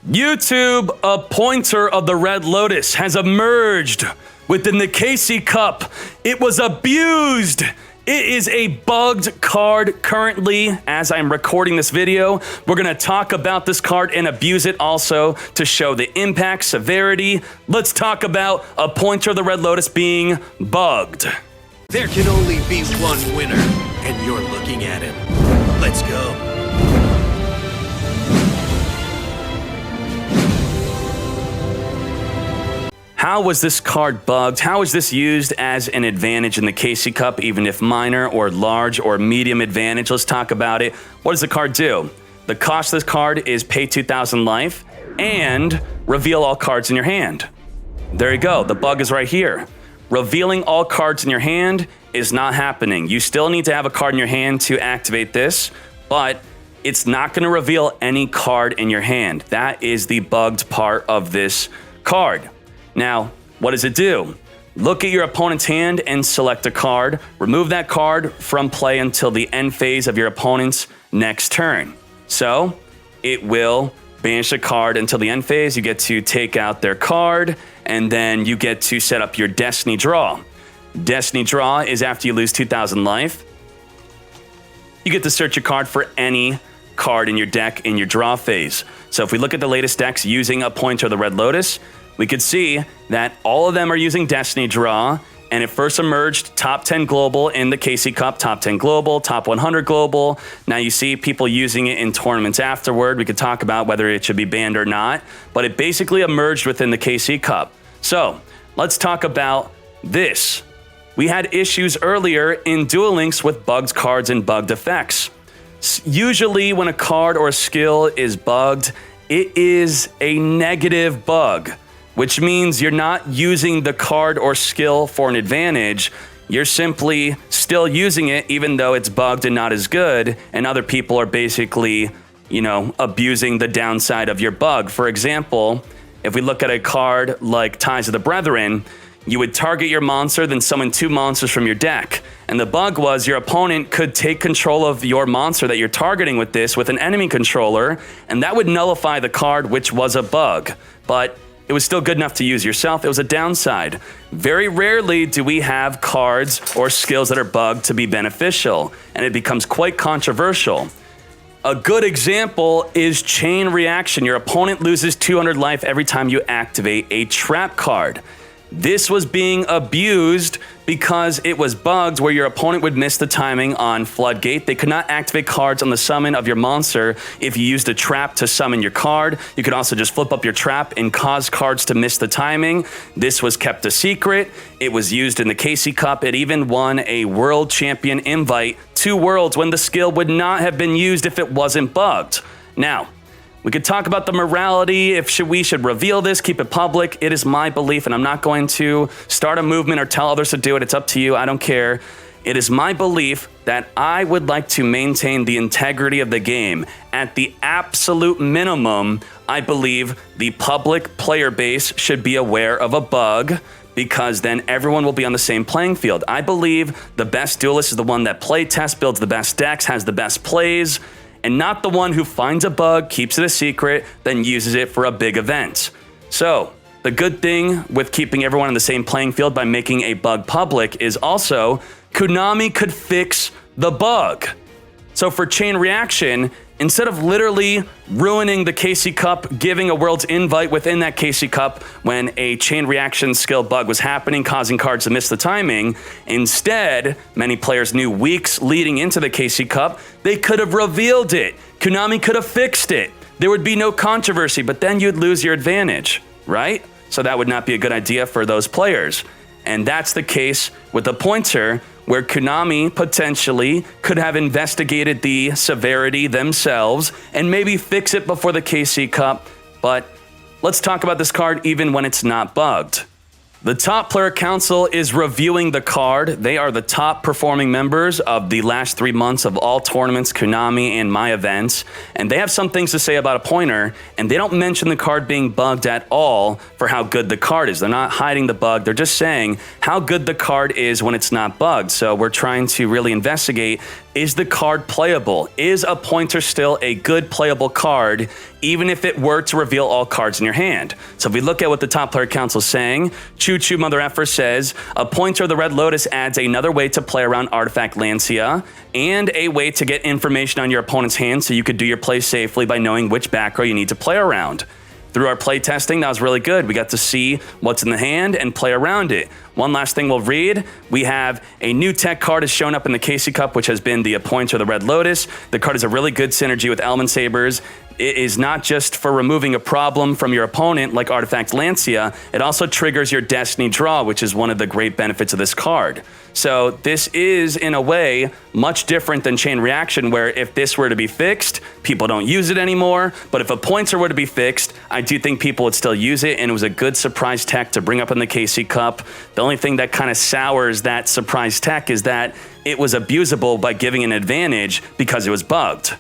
YouTube, Appointer of the Red Lotus has emerged within the KC Cup. It was abused. It is a bugged card currently as I'm recording this video. We're going to talk about this card and abuse it also to show the impact, severity. Let's talk about Appointer of the Red Lotus being bugged. There can only be one winner, and you're looking at him. Let's go. How was this card bugged? How is this used as an advantage in the KC Cup, even if minor or large or medium advantage? Let's talk about it. What does the card do? The cost of this card is pay 2,000 life and reveal all cards in your hand. There you go. The bug is right here. Revealing all cards in your hand is not happening. You still need to have a card in your hand to activate this, but it's not going to reveal any card in your hand. That is the bugged part of this card. Now, what does it do? Look at your opponent's hand and select a card. Remove that card from play until the end phase of your opponent's next turn. So, it will banish a card until the end phase. You get to take out their card, and then you get to set up your Destiny Draw. Destiny Draw is after you lose 2,000 life. You get to search your card for any card in your deck in your draw phase. So if we look at the latest decks using Appointer of the Red Lotus, we could see that all of them are using Destiny Draw, and it first emerged top 10 global in the KC Cup, top 10 global, top 100 global. Now you see people using it in tournaments afterward. We could talk about whether it should be banned or not, but it basically emerged within the KC Cup. So let's talk about this. We had issues earlier in Duel Links with bugged cards and bugged effects. Usually when a card or a skill is bugged, it is a negative bug, which means you're not using the card or skill for an advantage. You're simply still using it even though it's bugged and not as good, and other people are basically, abusing the downside of your bug. For example, if we look at a card like Ties of the Brethren, you would target your monster, then summon 2 monsters from your deck. And the bug was your opponent could take control of your monster that you're targeting with this with an enemy controller, and that would nullify the card, which was a bug. But it was still good enough to use yourself. It was a downside. Very rarely do we have cards or skills that are bugged to be beneficial, and it becomes quite controversial. A good example is Chain Reaction. Your opponent loses 200 life every time you activate a trap card. This was being abused because it was bugged where your opponent would miss the timing on Floodgate. They could not activate cards on the summon of your monster if you used a trap to summon your card. You could also just flip up your trap and cause cards to miss the timing. This was kept a secret. It was used in the KC Cup. It even won a World Champion invite to Worlds when the skill would not have been used if it wasn't bugged. Now, we could talk about the morality, if we should reveal this, keep it public. It is my belief, and I'm not going to start a movement or tell others to do it. It's up to you. I don't care. It is my belief that I would like to maintain the integrity of the game. At the absolute minimum, I believe the public player base should be aware of a bug, because then everyone will be on the same playing field. I believe the best duelist is the one that play tests, builds the best decks, has the best plays, and not the one who finds a bug, keeps it a secret, then uses it for a big event. So, the good thing with keeping everyone on the same playing field by making a bug public is also Konami could fix the bug. So for Chain Reaction, instead of literally ruining the KC Cup, giving a World's invite within that KC Cup when a Chain Reaction skill bug was happening, causing cards to miss the timing, instead, many players knew weeks leading into the KC Cup, they could have revealed it. Konami could have fixed it. There would be no controversy, but then you'd lose your advantage, right? So that would not be a good idea for those players. And that's the case with Appointer, where Konami potentially could have investigated the severity themselves and maybe fix it before the KC Cup. But let's talk about this card even when it's not bugged. The Top Player Council is reviewing the card. They are the top performing members of the last 3 months of all tournaments, Konami, and my events. And they have some things to say about Appointer, and they don't mention the card being bugged at all for how good the card is. They're not hiding the bug. They're just saying how good the card is when it's not bugged. So we're trying to really investigate, Is the card playable? Is Appointer still a good playable card, even if it were to reveal all cards in your hand? So if we look at what the top player council is saying, Choo Choo Mother Effer says, Appointer of the Red Lotus adds another way to play around Artifact Lancia and a way to get information on your opponent's hand so you could do your play safely by knowing which back row you need to play around. Through our play testing, that was really good. We got to see what's in the hand and play around it. One last thing we'll read. We have a new tech card has shown up in the Casey Cup, which has been the Appointer of the Red Lotus. The card is a really good synergy with Element Sabers. It is not just for removing a problem from your opponent like Artifact Lancia, it also triggers your Destiny draw, which is one of the great benefits of this card. So this is, in a way, much different than Chain Reaction, where if this were to be fixed, people don't use it anymore. But if Appointer were to be fixed, I do think people would still use it, and it was a good surprise tech to bring up in the KC Cup. The only thing that kind of sours that surprise tech is that it was abusable by giving an advantage because it was bugged.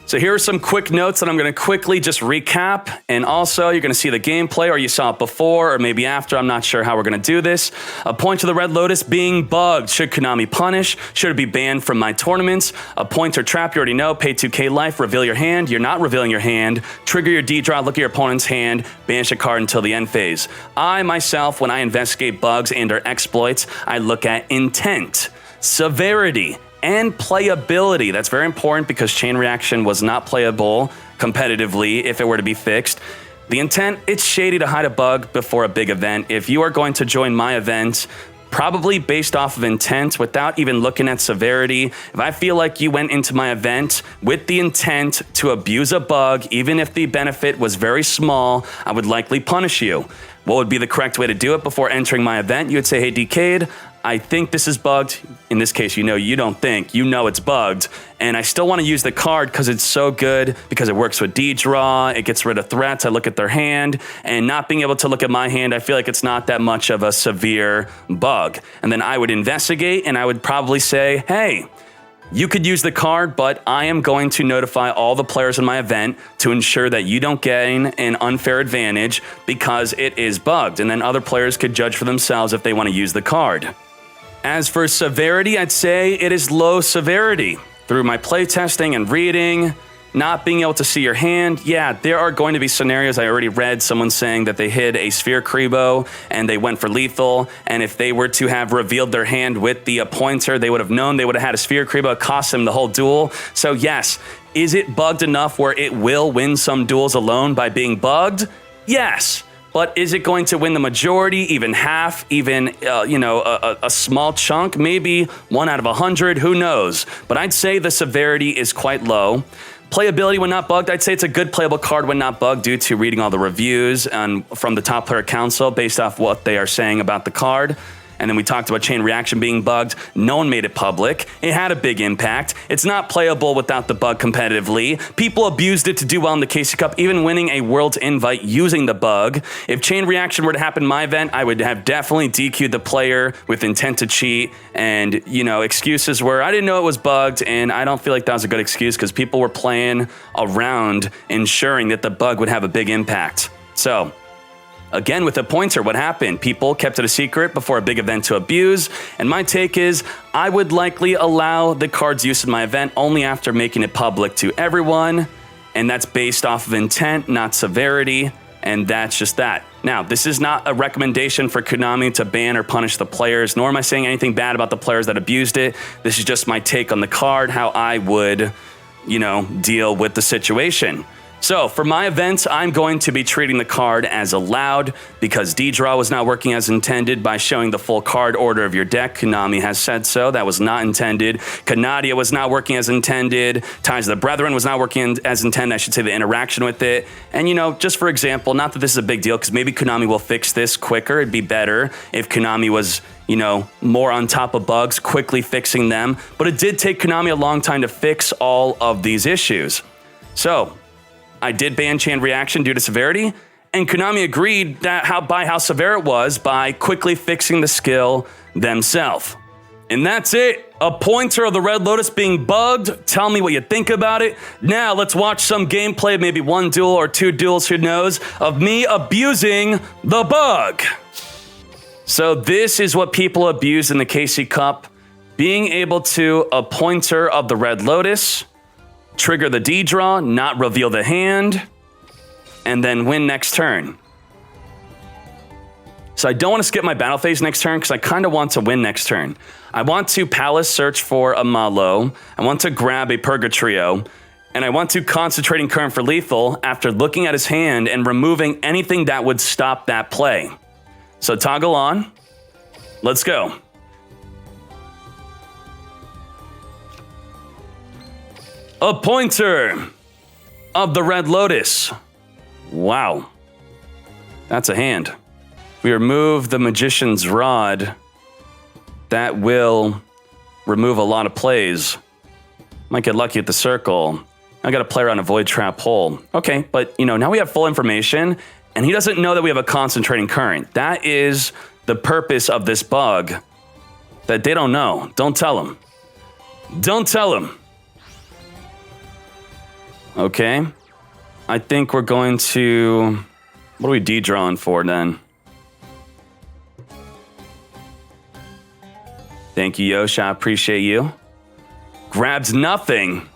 So here are some quick notes that I'm going to quickly just recap. And also, you're going to see the gameplay, or you saw it before, or maybe after. I'm not sure how we're going to do this. Appointer of the Red Lotus being bugged. Should Konami punish? Should it be banned from my tournaments? Appointer trap, you already know. Pay 2k life, reveal your hand. You're not revealing your hand. Trigger your D-draw, look at your opponent's hand, banish a card until the end phase. I, myself, when I investigate bugs and or exploits, I look at intent, severity, and playability. That's very important because Chain Reaction was not playable competitively if it were to be fixed. The intent, it's shady to hide a bug before a big event. If you are going to join my event, probably based off of intent without even looking at severity, if I feel like you went into my event with the intent to abuse a bug, even if the benefit was very small, I would likely punish you. What would be the correct way to do it before entering my event? You would say, hey, Dkayed, I think this is bugged. In this case, you don't think, you know it's bugged. And I still want to use the card because it's so good, because it works with D-draw, it gets rid of threats, I look at their hand, and not being able to look at my hand, I feel like it's not that much of a severe bug. And then I would investigate, and I would probably say, hey, you could use the card, but I am going to notify all the players in my event to ensure that you don't gain an unfair advantage because it is bugged. And then other players could judge for themselves if they want to use the card. As for severity, I'd say it is low severity. Through my playtesting and reading, not being able to see your hand, yeah, there are going to be scenarios. I already read someone saying that they hid a Sphere Kribo and they went for lethal, and if they were to have revealed their hand with the Appointer, they would have known they would have had a Sphere Kribo. It cost them the whole duel. So yes, is it bugged enough where it will win some duels alone by being bugged? Yes. But is it going to win the majority, even half, even, a small chunk? Maybe 1 out of 100, who knows? But I'd say the severity is quite low. Playability when not bugged, I'd say it's a good playable card when not bugged due to reading all the reviews and from the top player council based off what they are saying about the card. And then we talked about Chain Reaction being bugged. No one made it public. It had a big impact. It's not playable without the bug competitively. People abused it to do well in the KC Cup, even winning a World's Invite using the bug. If Chain Reaction were to happen in my event, I would have definitely DQ'd the player with intent to cheat. And, excuses were, I didn't know it was bugged, and I don't feel like that was a good excuse because people were playing around ensuring that the bug would have a big impact. So, again, with Appointer, what happened? People kept it a secret before a big event to abuse, and my take is I would likely allow the card's use in my event only after making it public to everyone, and that's based off of intent, not severity, and that's just that. Now, this is not a recommendation for Konami to ban or punish the players, nor am I saying anything bad about the players that abused it. This is just my take on the card, how I would, deal with the situation. So for my events, I'm going to be treating the card as allowed because D-Draw was not working as intended by showing the full card order of your deck. Konami has said so. That was not intended. Canadia was not working as intended. Ties of the Brethren was not working as intended. I should say the interaction with it. And, just for example, not that this is a big deal because maybe Konami will fix this quicker. It'd be better if Konami was more on top of bugs, quickly fixing them. But it did take Konami a long time to fix all of these issues. So I did ban Chain Reaction due to severity, and Konami agreed that how severe it was by quickly fixing the skill themselves. And that's it. Appointer of the Red Lotus being bugged. Tell me what you think about it. Now let's watch some gameplay, maybe 1 duel or 2 duels, who knows, of me abusing the bug. So this is what people abused in the KC Cup. being able to Appointer of the Red Lotus, trigger the D draw, not reveal the hand, and then win next turn. So I don't want to skip my battle phase next turn because I kind of want to win next turn. I want to Palace search for a Malo, I want to grab a Purgatrio, and I want to Concentrating Current for lethal after looking at his hand and removing anything that would stop that play. So toggle on. Let's go. Appointer of the Red Lotus. Wow. That's a hand. We remove the Magician's Rod. That will remove a lot of plays. Might get lucky at the circle. I got to play around a Void Trap hole. Okay, but now we have full information, and he doesn't know that we have a Concentrating Current. That is the purpose of this bug that they don't know. Don't tell him. Don't tell him. Okay. I think we're going to... What are we de-drawing for then? Thank you, Yosh. I appreciate you. Grabs nothing.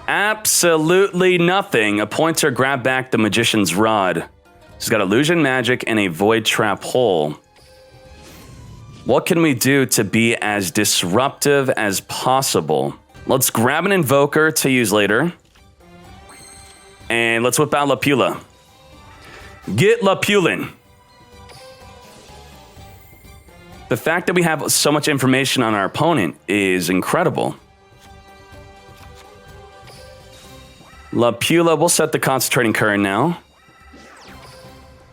Absolutely nothing. Appointer grab back the Magician's Rod. He's got Illusion Magic and a Void Trap hole. What can we do to be as disruptive as possible? Let's grab an Invoker to use later. And let's whip out Lapula. Get Lapulin. The fact that we have so much information on our opponent is incredible. Lapula, we'll set the Concentrating Current now.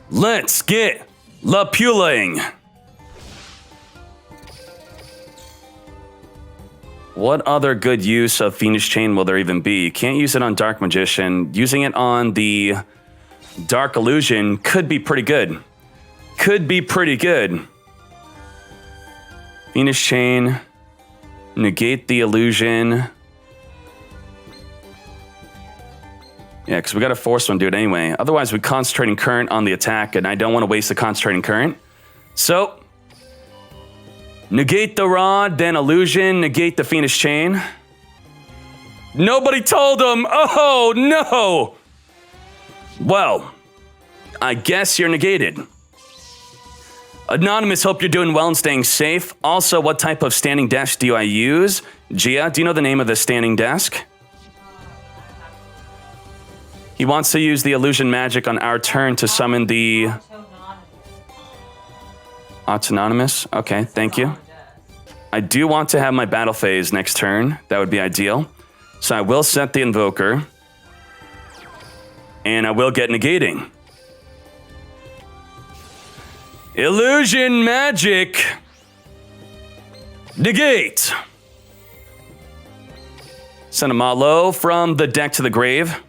Let's get Lapulaing. What other good use of Fiendish Chain will there even be? You can't use it on Dark Magician. Using it on the Dark Illusion could be pretty good. Could be pretty good. Fiendish Chain. Negate the illusion. Yeah, because we got to force one to do it anyway. Otherwise, we're Concentrating Current on the attack, and I don't want to waste the Concentrating Current. So, negate the Rod, then Illusion, negate the Fiendish Chain. Nobody told him! Oh, no! Well, I guess you're negated. Anonymous, hope you're doing well and staying safe. Also, what type of standing desk do I use? Gia, do you know the name of the standing desk? He wants to use the Illusion Magic on our turn to summon the... Autonomous? Okay, thank you. I do want to have my battle phase next turn. That would be ideal. So I will set the Invoker. And I will get negating. Illusion Magic. Negate. Send a Malo from the deck to the grave.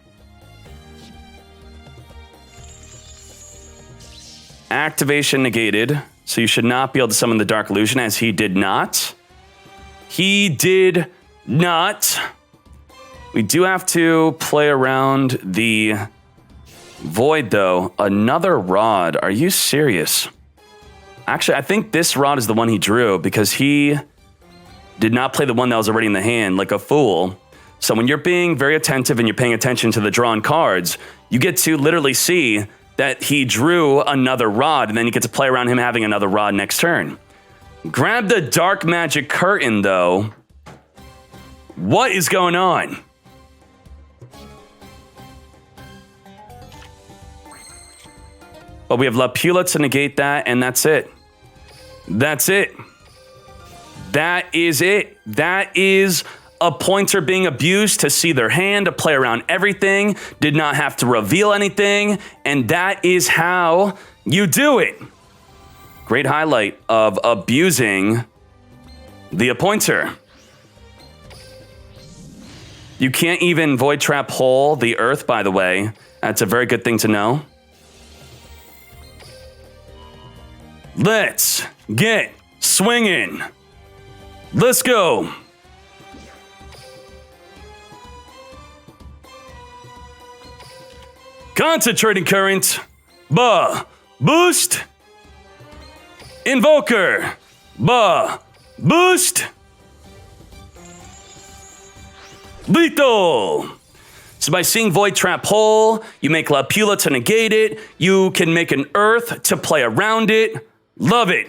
Activation negated. So you should not be able to summon the Dark Illusion, as he did not. He did not. We do have to play around the Void, though. Another Rod. Are you serious? Actually, I think this Rod is the one he drew, because he did not play the one that was already in the hand, like a fool. So when you're being very attentive and you're paying attention to the drawn cards, you get to literally see that he drew another Rod, and then you get to play around him having another Rod next turn. Grab the Dark Magic Curtain, though. What is going on? But we have Lapula to negate that, and that's it. That's it. That is it. That is Appointer being abused to see their hand, to play around everything, did not have to reveal anything, and that is how you do it. Great highlight of abusing the Appointer. You can't even Void Trap hole the Earth, by the way. That's a very good thing to know. Let's get swinging. Let's go. Concentrating Current. Boost. Invoker. Boost. Lethal! So by seeing Void Trap Hole, you make La Pula to negate it, you can make an Earth to play around it. Love it!